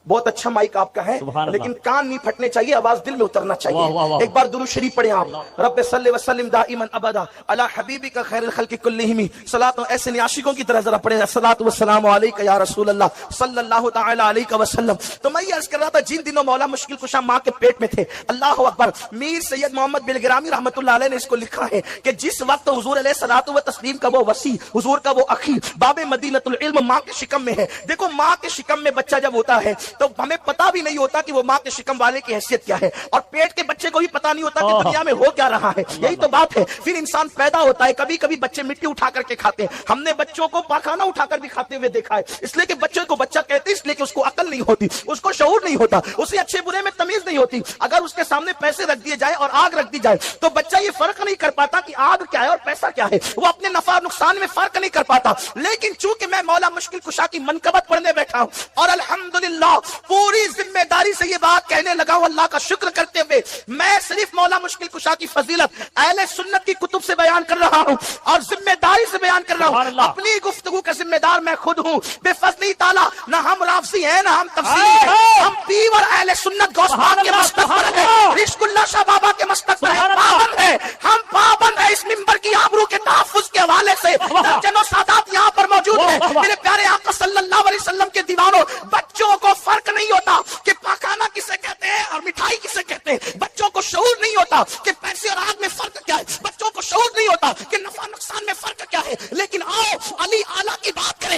بہت اچھا مائک آپ کا ہے لیکن کان نہیں پھٹنے چاہیے، آواز دل میں اترنا چاہیے۔ ایک بار درود شریف پڑھیں آپ، رب صلی وسلم دائما ابدا علی حبیبک خیر الخلق کلہم، صلاۃ ایسے عاشقوں کی طرح ذرا پڑھیں، الصلاۃ والسلام علیک یا رسول اللہ صلی اللہ تعالی علیہ وسلم۔ تو میں یہ عرض کر رہا تھا، جن دنوں مولا مشکل کشا ماں کے پیٹ میں تھے، اللہ اکبر، میر سید محمد بن گرامی رحمت اللہ علیہ نے اس کو لکھا ہے کہ جس وقت حضور علیہ الصلوۃ والتسلیم کا وہ وصی، حضور کا وہ اخی، باب مدینۃ العلم ماں کے شکم میں ہے۔ دیکھو ماں کے شکم میں بچہ جب ہوتا ہے تو ہمیں پتا بھی نہیں ہوتا کہ وہ ماں کے شکم والے کی حیثیت کیا ہے، اور پیٹ کے بچے کو بھی پتا نہیں ہوتا کہ دنیا میں ہو کیا رہا ہے. یہی تو بات ہے. پھر انسان پیدا ہوتا ہے، کبھی کبھی بچے مٹی اٹھا کر کے کھاتے ہیں. ہم نے بچوں کو پاخانہ اٹھا کر بھی کھاتے ہوئے دیکھا ہے. اس لیے کہ بچے کو بچہ کہتے ہیں، اس لیے کہ اس کو عقل نہیں ہوتی، اس کو شعور نہیں ہوتا، اسے اچھے برے میں تمیز نہیں ہوتی. اگر اس کے سامنے پیسے رکھ دیے جائے اور آگ رکھ دی جائے تو بچہ یہ فرق نہیں کر پاتا کہ آگ کیا ہے اور پیسہ کیا ہے. وہ اپنے نفع نقصان میں فرق نہیں کر پاتا. لیکن چونکہ میں مولا مشکل کشا کی منقبت پڑھنے بیٹھا ہوں اور الحمدللہ پوری ذمہ داری سے یہ بات کہنے لگا ہوں، اللہ کا شکر کرتے ہوئے، میں صرف مولا مشکل کشا کی فضیلت اہل سنت کی کتب سے بیان کر رہا ہوں اور ذمہ داری سے بیان کر رہا ہوں. اپنی گفتگو کا ذمہ دار میں خود ہوں. بے فضلی تعالیٰ نہ ہم رافضی ہیں نہ ہم تفسیری ہیں، ہم پیور اہل سنت گوس پاک کے مسلک پر ہیں، رشک اللہ شاہ بابا کے مسلک پر ہیں، پابند ہیں. ہم پابند ہیں اس منبر کی آبرو کے تحفظ کے حوالے سے. درجنوں سادات یہاں پر موجود ہیں. میرے پیارے آقا صلی اللہ علیہ وسلم کے دیوانوں، بچوں کو فرق نہیں ہوتا کہ پاخانہ کسے کہتے ہیں اور مٹھائی کسے کہتے ہیں. بچوں کو شعور نہیں ہوتا کہ پیسے اور آگ میں فرق کیا ہے. بچوں کو شعور نہیں ہوتا کہ نفع نقصان میں فرق کیا ہے. لیکن آؤ علی اعلیٰ کی بات کریں،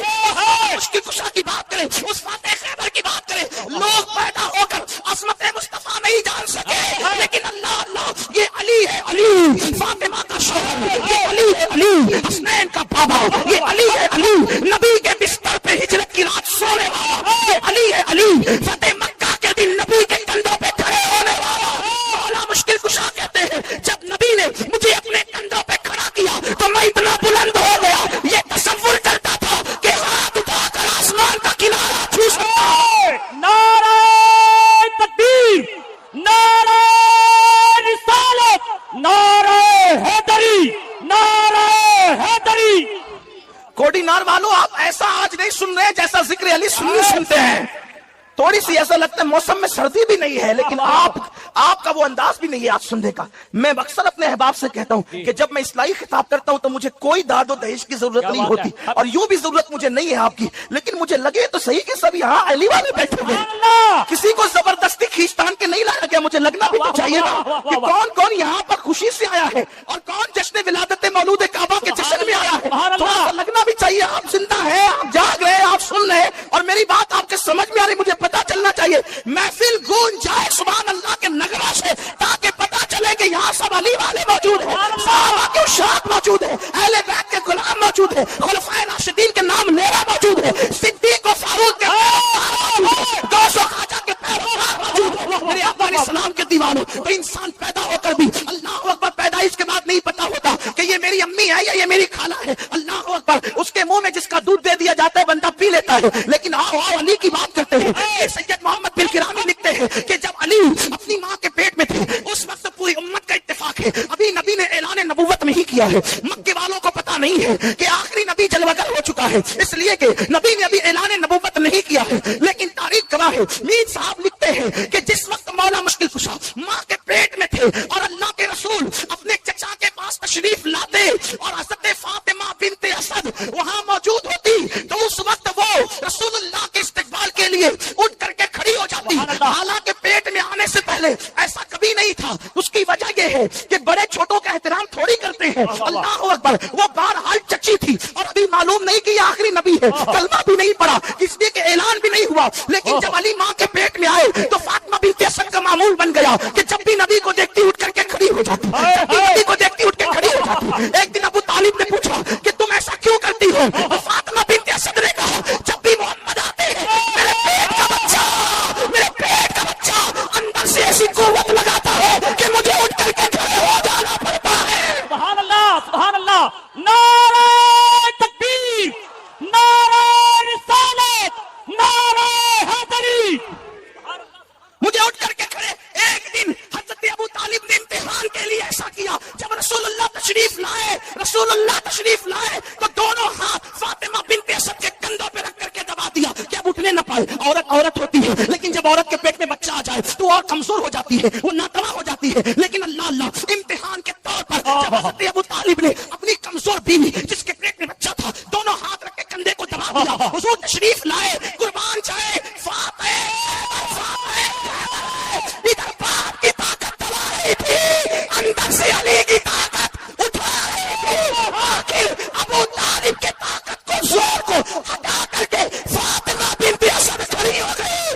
مشکل کشا کی بات کریں، اس فاتح خیبر کی بات کریں. لوگ پیدا ہو کر عظمت مصطفیٰ نہیں جان سکے، لیکن اللہ اللہ یہ علی ہے، علی فاطمہ کا شوہر، یہ علی ہے، علی حسنین کا بابا، یہ علی ہے، علی نبی کے بستر پہ ہجرت کی رات سونے والا، یہ علی ہے، علی فتح مکہ کے دن نبی کے کندھوں پہ کھڑے ہونے والا. مولا مشکل کشا کہتے ہیں جب نبی نے مجھے اپنے کندھوں پہ کھڑا کیا تو میں اتنا بلند ہو گیا، یہ تصور کرتا تھا کہ ہاتھ اٹھا کر آسمان کا کنارہ چھو سکتا ہوں. نعرہ تکبیر، نعرہ رسالت، نعرہ حیدری، نعرہ حیدری. کوڈینار والوں، آپ ایسا آج نہیں سن رہے جیسا ذکر علی سنتے ہیں. تھوڑی سی ایسا لگتا ہے موسم میں سردی بھی نہیں ہے، لیکن آپ کا وہ انداز بھی نہیں ہے آج سننے کا. میں اکثر اپنے احباب سے کہتا ہوں کہ جب میں اصلاحی خطاب کرتا ہوں تو مجھے کوئی داد و دہیج کی ضرورت نہیں ہوتی، اور یوں بھی ضرورت مجھے نہیں ہے آپ کی. لیکن مجھے لگے تو صحیح کہ سب یہاں علی والے بیٹھے ہوئے، کسی کو زبردستی کھینچتان کے نہیں لایا گیا. مجھے لگنا بھی تو چاہیے نا کہ کون کون یہاں پر خوشی سے آیا ہے اور کون جشن ولادت مولود کعبہ کے جشن میں آیا ہے. تھوڑا سا لگنا بھی چاہیے. آپ زندہ ہیں، آپ جاگ رہے ہیں، آپ سن رہے ہیں، اور میری بات آپ کے سمجھ میں آ رہی. مجھے پتا چلنا چاہیے، محفل گونج جائے سبحان اللہ کے نغمہ سے، تاکہ پتا چلے کہ یہاں سب علی والے موجود ہیں، صحابہ کے اشاعت موجود ہیں، اہل بیت کے غلام موجود ہیں، خلفائے راشدین کے نام لیوا موجود ہے، صدیق و فاروق کے غوث و خواجہ کے پیروکار موجود ہیں. میرے آقا علیہ السلام کے دیوانوں، تو انسان پیدا ہو کر بھی اللہ اکبر پیدائش کے بعد نہیں پتا ہوتا کہ یہ میری امی ہے یا یہ میری خالہ ہے. اللہ اکبر، اس کے منہ میں جس کا دودھ دے دیا جاتا ہے بندہ پی لیتا ہے. لیکن آؤ علی کی بات کرتے ہیں. سید محمد بن کرامی لکھتے ہیں کہ جب علی اپنی ماں کے پیٹ میں تھے اس وقت پوری امت کا اتفاق ہے ابھی نبی نے اعلان نبوت نہیں کیا ہے. مکے والوں کو پتا نہیں ہے کہ آخری نبی جلوگر ہو چکا ہے، اس لیے کہ نبی نے ابھی اعلان نبوت نہیں کیا ہے. لیکن تاریخ گواہ ہے، میر صاحب لکھتے ہیں کہ جس وقت مولا مشکل کشا ماں کے پیٹ میں تھے اور اللہ کے رسول اپنے چچا کے پاس تشریف لاتے اور حضرت فاطمہ بنت اسد وہاں موجود ہوتی تو اس وقت وہ رسول اللہ کے استقبال کے لیے اٹھ کر کے کھڑی ہو جاتی. حالانکہ پیٹ میں آنے سے پہلے ایسا کبھی نہیں تھا. اس کی وجہ یہ ہے کہ بڑے چھوٹوں کا احترام تھوڑی کرتے ہیں. اللہ اکبر، وہ بہرحال چچی تھی اور ابھی معلوم نہیں کہ یہ آخری نبی ہے، کلمہ بھی نہیں پڑا، اس لیے کہ اعلان بھی نہیں ہوا. لیکن جب علی ماں کے پیٹ میں آئے تو فاطمہ بنت اسد کا معمول بن گیا کہ جب بھی نبی کو دیکھتی اٹھ کر کے کھڑی ہو جاتی، جب بھی نبی کو دیکھتی اٹھ کے کھڑی ہو جاتی. ایک دن ابو طالب نے پوچھا کہ تم ایسا کیوں کرتی ہو؟ فاطمہ بنت اسد نے کہا جب بھی محمد آتے ہیں میرے پیٹ کا بچہ اندر سے ایسی قوت لگاتا ہے کہ مجھے اٹھ کر کے کھڑے ہو جانا پڑتا ہے. سبحان اللہ، سبحان اللہ. نعرہ تکبیر، نعرہ رسالت، نعرہ حیدری. مجھے اٹھ کر کے کھڑے. ایک دن حضرت ابو طالب نے امتحان کے لیے ایسا کیا، جب رسول اللہ تشریف لائے تو دونوں ہاتھ فاطمہ بنت اسد کے کندھوں پہ رکھ کر کے دبا دیا کہ اب اٹھنے نہ پائے. عورت ہوتی ہے، لیکن جب عورت کے پیٹ میں بچہ آ جائے تو اور کمزور ہو جاتی ہے، وہ ناتواں ہو جاتی ہے. لیکن اللہ امتحان کے طور پر جب حضرت ابو طالب نے اپنی کمزور بیوی جس کے پیٹ میں بچہ تھا دونوں ہاتھ رکھ کے کندھے کو دبا دیا. حضور تشریف لائے، قربان جائے فاتح ادھر باپ کی طاقت دبا رہی تھی، اندر سے علی کی طاقت اٹھا رہی تھی. آخر ابو طالب کے طاقت کو زور کو ہٹا کر کے فاطمہ بنت اسد کھڑی ہو گئی.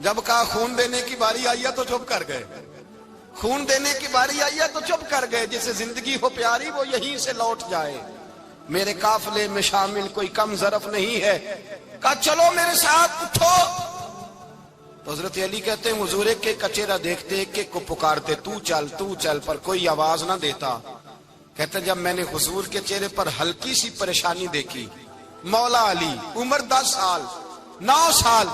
جب کہا خون دینے کی باری آئی ہے تو چپ کر گئے، خون دینے کی باری آئی ہے تو چپ کر گئے، جسے زندگی ہو پیاری وہ یہیں سے لوٹ جائے، میرے قافلے میں شامل کوئی کم ظرف نہیں ہے، کہا چلو میرے ساتھ اٹھو۔ تو حضرت علی کہتے ہیں حضور ایک کا چہرہ دیکھتے ایک کو پکارتے تو چل، پر کوئی آواز نہ دیتا۔ کہتے ہیں جب میں نے حضور کے چہرے پر ہلکی سی پریشانی دیکھی، مولا علی عمر 10 سال 9 سال،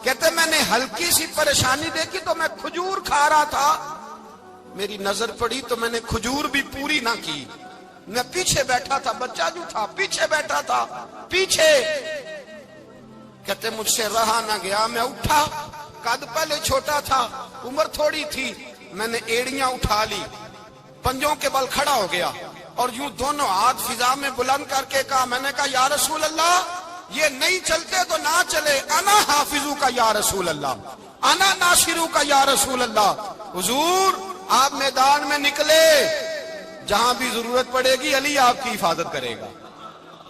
کہتے ہیں میں نے ہلکی سی پریشانی دیکھی تو میں کھجور کھا رہا تھا، میری نظر پڑی تو میں نے کھجور بھی پوری نہ کی، میں پیچھے بیٹھا تھا، بچہ جو تھا پیچھے بیٹھا تھا پیچھے، کہتے مجھ سے رہا نہ گیا، میں اٹھا، قد پہلے چھوٹا تھا عمر تھوڑی تھی، میں نے ایڑیاں اٹھا لی، پنجوں کے بل کھڑا ہو گیا اور یوں دونوں ہاتھ فضا میں بلند کر کے کہا، میں نے کہا یا رسول اللہ یہ نہیں چلتے تو نہ چلے، انا حافظو کا یا رسول اللہ، انا ناصرو کا یا رسول اللہ۔ حضور آپ میدان میں نکلے، جہاں بھی ضرورت پڑے گی علی آپ کی حفاظت کرے گا،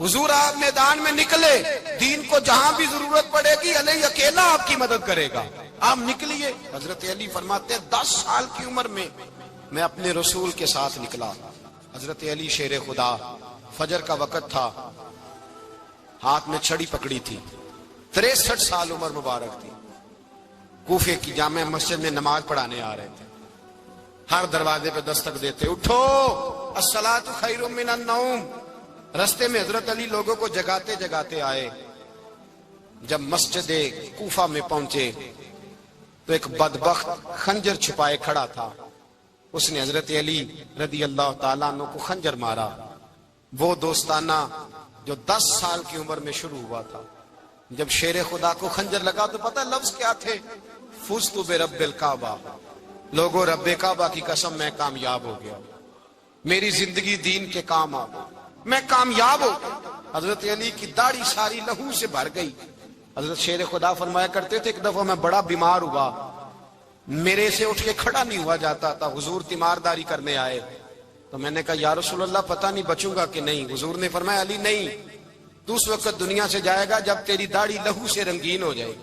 حضور آپ میدان میں نکلے، دین کو جہاں بھی ضرورت پڑے گی علی اکیلا آپ کی مدد کرے گا، آپ نکلیے۔ حضرت علی فرماتے ہیں 10 سال کی عمر میں میں اپنے رسول کے ساتھ نکلا۔ حضرت علی شیر خدا، فجر کا وقت تھا، ہاتھ میں چھڑی پکڑی تھی، 63 سال عمر مبارک تھی، کوفے کی جامع مسجد میں نماز پڑھانے آ رہے تھے، ہر دروازے پہ دستک دیتے، اٹھو الصلاۃ خیر من النوم۔ رستے میں حضرت علی لوگوں کو جگاتے جگاتے آئے، جب مسجد کوفہ میں پہنچے تو ایک بدبخت خنجر چھپائے کھڑا تھا، اس نے حضرت علی رضی اللہ تعالیٰ عنہ کو خنجر مارا، وہ دوستانہ جو 10 سال کی عمر میں شروع ہوا تھا۔ جب شیر خدا کو خنجر لگا تو پتہ لفظ کیا تھے؟ فزت برب الکعبہ، لوگوں رب کعبہ کی قسم میں کامیاب ہو گیا، میری زندگی دین کے کام آ گئی، میں کامیاب ہو گیا۔ حضرت علی کی داڑھی ساری لہو سے بھر گئی۔ حضرت شیر خدا فرمایا کرتے تھے ایک دفعہ میں بڑا بیمار ہوا، میرے سے اٹھ کے کھڑا نہیں ہوا جاتا تھا، حضور تیمارداری کرنے آئے تو میں نے کہا یا رسول اللہ پتہ نہیں بچوں گا کہ نہیں، حضور نے فرمایا علی نہیں، تو اس وقت دنیا سے جائے گا جب تیری داڑھی لہو سے رنگین ہو جائے۔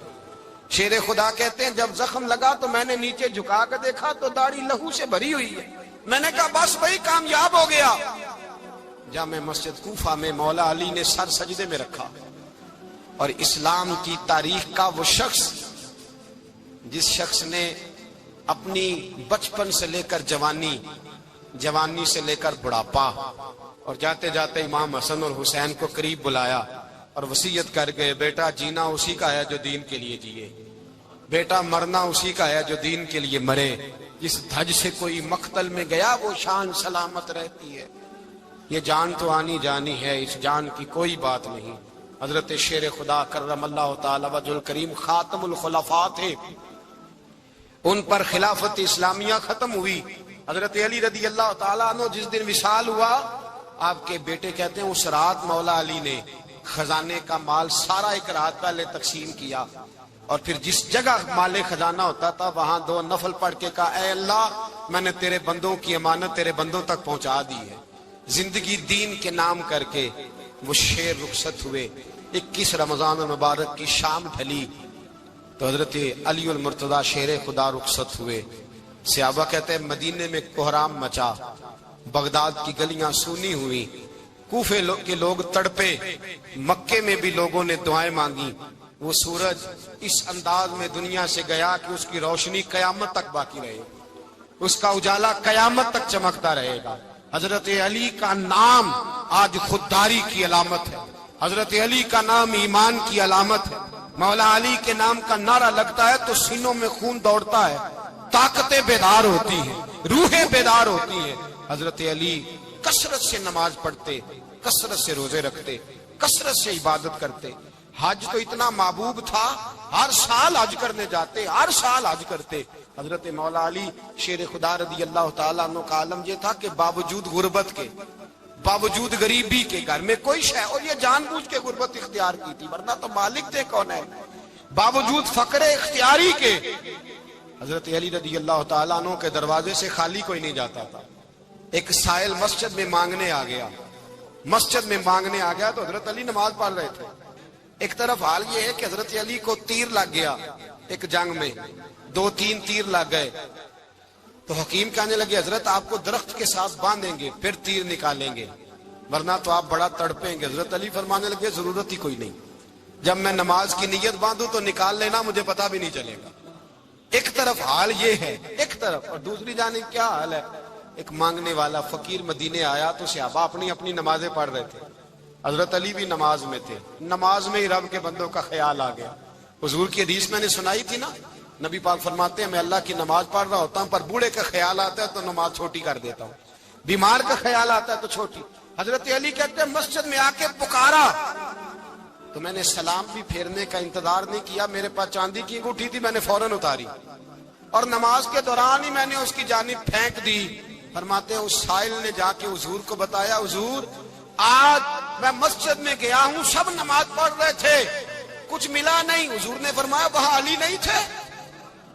شیر خدا کہتے ہیں جب زخم لگا تو میں نے نیچے جھکا کر دیکھا تو داڑھی لہو سے بھری ہوئی ہے، میں نے کہا بس وہی کامیاب ہو گیا۔ جامع مسجد کوفہ میں مولا علی نے سر سجدے میں رکھا، اور اسلام کی تاریخ کا وہ شخص جس شخص نے اپنی بچپن سے لے کر جوانی سے لے کر بڑھاپا، اور جاتے جاتے امام حسن اور حسین کو قریب بلایا اور وصیت کر گئے بیٹا جینا اسی کا ہے جو دین کے لیے جیے، بیٹا مرنا اسی کا ہے جو دین کے لیے مرے، جس دھج سے کوئی مقتل میں گیا وہ شان سلامت رہتی ہے، یہ جان تو آنی جانی ہے، اس جان کی کوئی بات نہیں۔ حضرت شیر خدا کرم اللہ تعالی وجہ الکریم خاتم الخلفاء تھے، ان پر خلافت اسلامیہ ختم ہوئی۔ حضرت علی رضی اللہ تعالیٰ عنہ جس دن وصال ہوا، آپ کے بیٹے کہتے ہیں اس رات مولا علی نے خزانے کا مال سارا ایک رات پہلے تقسیم کیا، اور پھر جس جگہ مال خزانہ ہوتا تھا وہاں 2 نفل پڑھ کے کہا اے اللہ میں نے تیرے بندوں کی امانت تیرے بندوں تک پہنچا دی ہے۔ زندگی دین کے نام کر کے وہ شیر رخصت ہوئے۔ 21 رمضان المبارک کی شام ڈھلی تو حضرت علی المرتضی شیر خدا رخصت ہوئے۔ صحابہ کہتے ہیں مدینے میں کوہرام مچا، بغداد کی گلیاں سونی ہوئی، کوفے کے لوگ تڑپے، مکے میں بھی لوگوں نے دعائیں مانگی۔ وہ سورج اس انداز میں دنیا سے گیا کہ اس کی روشنی قیامت تک باقی رہے، اس کا اجالا قیامت تک چمکتا رہے گا۔ حضرت علی کا نام آج خودداری کی علامت ہے، حضرت علی کا نام ایمان کی علامت ہے۔ مولا علی کے نام کا نعرہ لگتا ہے تو سینوں میں خون دوڑتا ہے، طاقتیں بیدار ہوتی ہیں، روحیں بیدار ہوتی ہیں۔ حضرت علی کثرت سے نماز پڑھتے، کثرت سے روزے رکھتے، کثرت سے عبادت کرتے۔ حج تو اتنا محبوب تھا، ہر سال حج کرنے جاتے، ہر سال حج کرتے۔ حضرت مولا علی شیر خدا رضی اللہ تعالیٰ عنہ کا عالم یہ تھا کہ باوجود غربت کے، باوجود غریبی کے، گھر میں کوئی شے، اور یہ جان بوجھ کے غربت اختیار کی تھی ورنہ تو مالک تھے کون ہے، باوجود فقر اختیاری کے حضرت علی رضی اللہ تعالیٰ عنہ کے دروازے سے خالی کوئی نہیں جاتا تھا۔ ایک سائل مسجد میں مانگنے آ گیا، مسجد میں مانگنے آ گیا تو حضرت علی نماز پڑھ رہے تھے۔ ایک طرف حال یہ ہے کہ حضرت علی کو تیر لگ گیا، ایک جنگ میں 2-3 تیر لگ گئے تو حکیم کہنے لگے حضرت آپ کو درخت کے ساتھ باندھیں گے پھر تیر نکالیں گے ورنہ تو آپ بڑا تڑپیں گے. حضرت علی فرمانے لگے ضرورت ہی کوئی نہیں, جب میں نماز کی نیت باندھوں تو نکال لینا, مجھے پتا بھی نہیں چلے گا. ایک طرف حال یہ ہے, ایک طرف, اور دوسری جانب کیا حال ہے. ایک مانگنے والا فقیر مدینے آیا تو صحابہ اپنی اپنی نمازیں پڑھ رہے تھے, حضرت علی بھی نماز میں تھے. نماز میں ہی رب کے بندوں کا خیال آ گیا. حضور کی حدیث میں نے سنائی تھی نا, نبی پاک فرماتے ہیں میں اللہ کی نماز پڑھ رہا ہوتا ہوں پر بوڑھے کا خیال آتا ہے تو نماز چھوٹی کر دیتا ہوں, بیمار کا خیال آتا ہے تو چھوٹی. حضرت علی کہتے ہیں مسجد میں آ کے پکارا تو میں نے سلام بھی پھیرنے کا انتظار نہیں کیا, میرے پاس چاندی کی انگوٹھی تھی, میں نے فوراً اتاری اور نماز کے دوران ہی میں نے اس کی جانب پھینک دی. فرماتے ہیں اس سائل نے جا کے حضور کو بتایا, حضور آج میں مسجد میں گیا ہوں, سب نماز پڑھ رہے تھے, کچھ ملا نہیں. حضور نے فرمایا وہاں علی نہیں تھے؟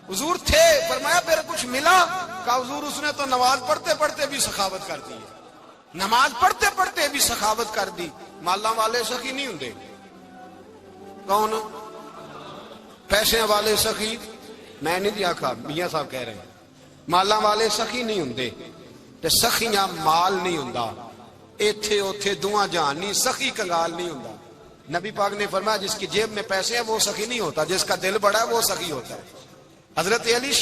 حضور تھے. فرمایا پھر کچھ ملا؟ کہا حضور اس نے تو نماز پڑھتے پڑھتے بھی سخاوت کر دی, نماز پڑھتے پڑھتے بھی سخاوت کر دی. مالاں والے سخی نہیں ہوندے, کون پیسے والے سخی, میں نہیں دیا کہا, میاں صاحب کہہ رہے ہیں مالاں والے سخی نہیں ہوندے تے سخیاں مال نہیں ہوندا, ایتھے اوتھے دعا جہان نہیں, سخی کنگال نہیں ہوندا. نبی پاک نے فرمایا جس کی جیب میں پیسے ہیں وہ سخی نہیں ہوتا, جس کا دل بڑا ہے وہ سخی ہوتا ہے. حضرت علی